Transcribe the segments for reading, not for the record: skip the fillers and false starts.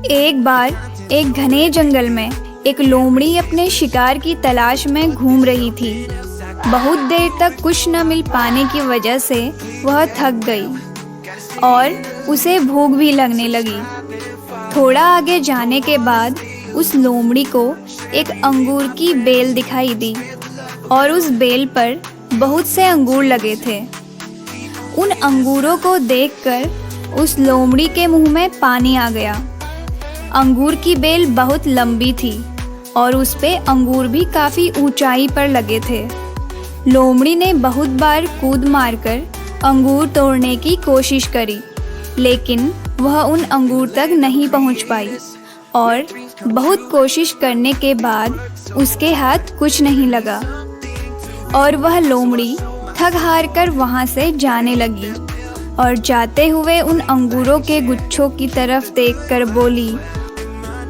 एक बार एक घने जंगल में एक लोमड़ी अपने शिकार की तलाश में घूम रही थी। बहुत देर तक कुछ न मिल पाने की वजह से वह थक गई और उसे भूख भी लगने लगी। थोड़ा आगे जाने के बाद उस लोमड़ी को एक अंगूर की बेल दिखाई दी और उस बेल पर बहुत से अंगूर लगे थे। उन अंगूरों को देखकर उस लोमड़ी के मुंह में पानी आ गया। अंगूर की बेल बहुत लंबी थी और उस पे अंगूर भी काफ़ी ऊंचाई पर लगे थे। लोमड़ी ने बहुत बार कूद मारकर अंगूर तोड़ने की कोशिश करी, लेकिन वह उन अंगूर तक नहीं पहुंच पाई और बहुत कोशिश करने के बाद उसके हाथ कुछ नहीं लगा और वह लोमड़ी थक हार कर वहाँ से जाने लगी और जाते हुए उन अंगूरों के गुच्छों की तरफ देखकर बोली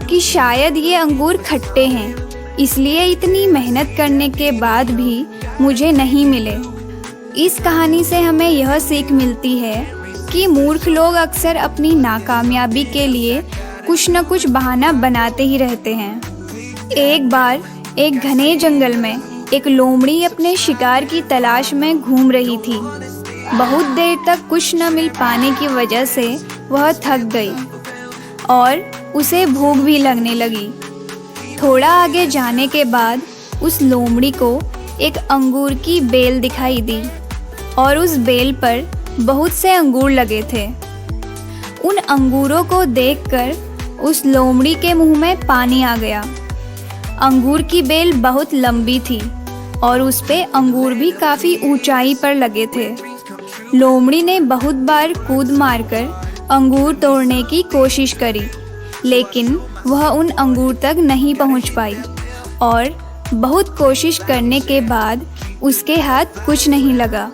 कि शायद ये अंगूर खट्टे हैं, इसलिए इतनी मेहनत करने के बाद भी मुझे नहीं मिले। इस कहानी से हमें यह सीख मिलती है कि मूर्ख लोग अक्सर अपनी नाकामयाबी के लिए कुछ न कुछ बहाना बनाते ही रहते हैं। एक बार एक घने जंगल में एक लोमड़ी अपने शिकार की तलाश में घूम रही थी। बहुत देर तक कुछ न मिल पाने की वजह से वह थक गई और उसे भूख भी लगने लगी। थोड़ा आगे जाने के बाद उस लोमड़ी को एक अंगूर की बेल दिखाई दी और उस बेल पर बहुत से अंगूर लगे थे। उन अंगूरों को देखकर उस लोमड़ी के मुंह में पानी आ गया। अंगूर की बेल बहुत लंबी थी और उस पे अंगूर भी काफ़ी ऊंचाई पर लगे थे। लोमड़ी ने बहुत बार कूद मारकर अंगूर तोड़ने की कोशिश करी, लेकिन वह उन अंगूर तक नहीं पहुंच पाई और बहुत कोशिश करने के बाद उसके हाथ कुछ नहीं लगा।